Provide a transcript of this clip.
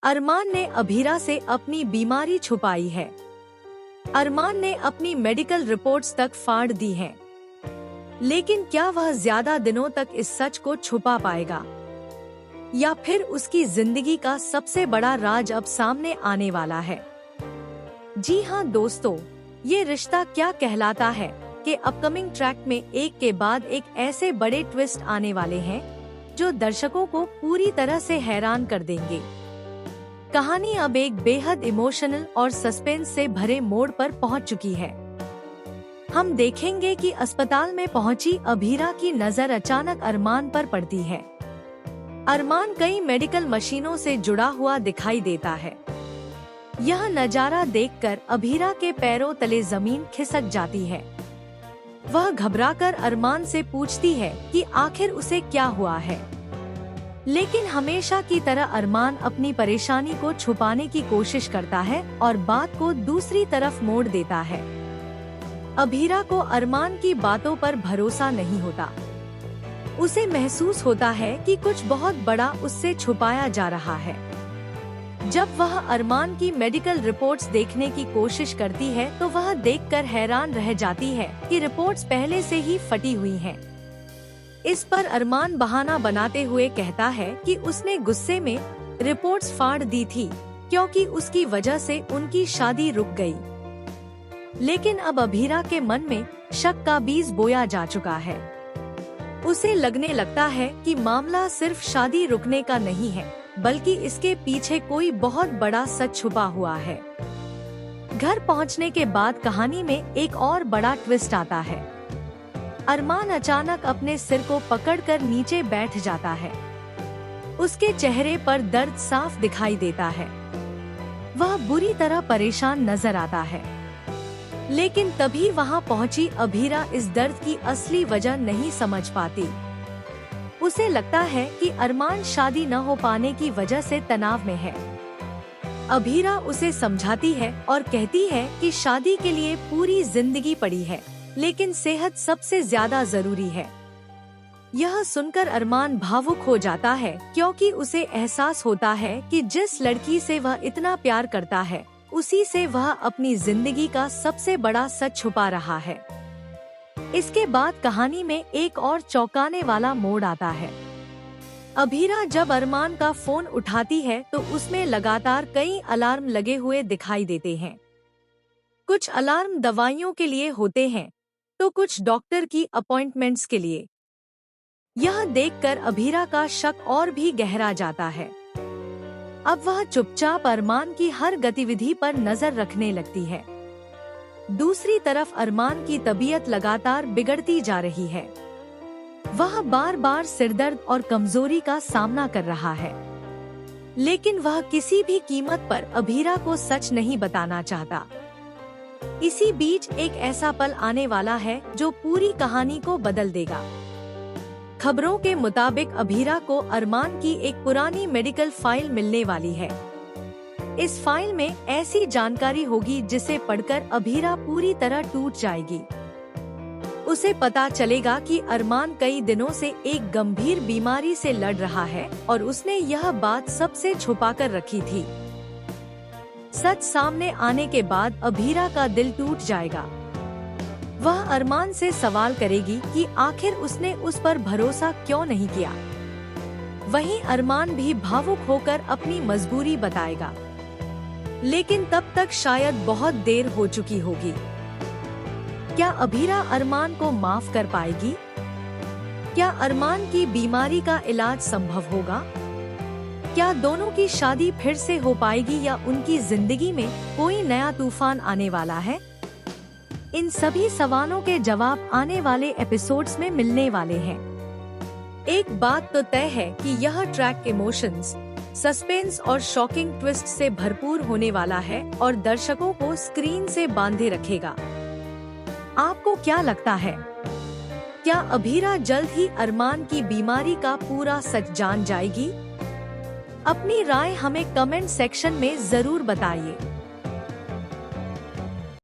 अरमान ने अभीरा से अपनी बीमारी छुपाई है। अरमान ने अपनी मेडिकल रिपोर्ट्स तक फाड़ दी हैं। लेकिन क्या वह ज्यादा दिनों तक इस सच को छुपा पाएगा, या फिर उसकी जिंदगी का सबसे बड़ा राज अब सामने आने वाला है? जी हाँ दोस्तों, ये रिश्ता क्या कहलाता है कि अपकमिंग ट्रैक में एक के बाद एक ऐसे बड़े ट्विस्ट आने वाले हैं जो दर्शकों को पूरी तरह से हैरान कर देंगे। कहानी अब एक बेहद इमोशनल और सस्पेंस से भरे मोड़ पर पहुंच चुकी है। हम देखेंगे कि अस्पताल में पहुंची अभीरा की नजर अचानक अरमान पर पड़ती है। अरमान कई मेडिकल मशीनों से जुड़ा हुआ दिखाई देता है। यह नजारा देखकर अभीरा के पैरों तले जमीन खिसक जाती है। वह घबराकर अरमान से पूछती है कि आखिर उसे क्या हुआ है। लेकिन हमेशा की तरह अरमान अपनी परेशानी को छुपाने की कोशिश करता है और बात को दूसरी तरफ मोड़ देता है। अभीरा को अरमान की बातों पर भरोसा नहीं होता। उसे महसूस होता है कि कुछ बहुत बड़ा उससे छुपाया जा रहा है। जब वह अरमान की मेडिकल रिपोर्ट्स देखने की कोशिश करती है तो वह देखकर हैरान रह जाती है कि रिपोर्ट्स पहले से ही फटी हुई हैं। इस पर अरमान बहाना बनाते हुए कहता है कि उसने गुस्से में रिपोर्ट्स फाड़ दी थी क्योंकि उसकी वजह से उनकी शादी रुक गई। लेकिन अब अभीरा के मन में शक का बीज बोया जा चुका है। उसे लगने लगता है कि मामला सिर्फ शादी रुकने का नहीं है, बल्कि इसके पीछे कोई बहुत बड़ा सच छुपा हुआ है। घर पहुंचने के बाद कहानी में एक और बड़ा ट्विस्ट आता है। अरमान अचानक अपने सिर को पकड़कर नीचे बैठ जाता है। उसके चेहरे पर दर्द साफ दिखाई देता है। वह बुरी तरह परेशान नजर आता है। लेकिन तभी वहां पहुंची अभीरा इस दर्द की असली वजह नहीं समझ पाती। उसे लगता है कि अरमान शादी न हो पाने की वजह से तनाव में है। अभीरा उसे समझाती है और कहती है कि शादी के लिए पूरी जिंदगी पड़ी है, लेकिन सेहत सबसे ज्यादा जरूरी है। यह सुनकर अरमान भावुक हो जाता है क्योंकि उसे एहसास होता है कि जिस लड़की से वह इतना प्यार करता है, उसी से वह अपनी जिंदगी का सबसे बड़ा सच छुपा रहा है। इसके बाद कहानी में एक और चौंकाने वाला मोड़ आता है। अभीरा जब अरमान का फोन उठाती है तो उसमें लगातार कई अलार्म लगे हुए दिखाई देते हैं। कुछ अलार्म दवाइयों के लिए होते हैं तो कुछ डॉक्टर की अपॉइंटमेंट्स के लिए। यह देखकर अभीरा का शक और भी गहरा जाता है। अब वह चुपचाप अरमान की हर गतिविधि पर नजर रखने लगती है। दूसरी तरफ अरमान की तबीयत लगातार बिगड़ती जा रही है। वह बार बार सिरदर्द और कमजोरी का सामना कर रहा है। लेकिन वह किसी भी कीमत पर अभीरा को सच नहीं बताना चाहता। इसी बीच एक ऐसा पल आने वाला है जो पूरी कहानी को बदल देगा। खबरों के मुताबिक अभीरा को अरमान की एक पुरानी मेडिकल फाइल मिलने वाली है। इस फाइल में ऐसी जानकारी होगी जिसे पढ़कर अभीरा पूरी तरह टूट जाएगी। उसे पता चलेगा कि अरमान कई दिनों से एक गंभीर बीमारी से लड़ रहा है और उसने यह बात सबसे छुपाकर रखी थी। सच सामने आने के बाद अभीरा का दिल टूट जाएगा। वह अरमान से सवाल करेगी कि आखिर उसने उस पर भरोसा क्यों नहीं किया। वहीं अरमान भी भावुक होकर अपनी मजबूरी बताएगा। लेकिन तब तक शायद बहुत देर हो चुकी होगी। क्या अभीरा अरमान को माफ कर पाएगी? क्या अरमान की बीमारी का इलाज संभव होगा? क्या दोनों की शादी फिर से हो पाएगी या उनकी जिंदगी में कोई नया तूफान आने वाला है? इन सभी सवालों के जवाब आने वाले एपिसोड्स में मिलने वाले हैं। एक बात तो तय है कि यह ट्रैक इमोशंस, सस्पेंस और शॉकिंग ट्विस्ट से भरपूर होने वाला है और दर्शकों को स्क्रीन से बांधे रखेगा। आपको क्या लगता है? क्या अभीरा जल्द ही अरमान की बीमारी का पूरा सच जान जाएगी? अपनी राय हमें कमेंट सेक्शन में जरूर बताइए।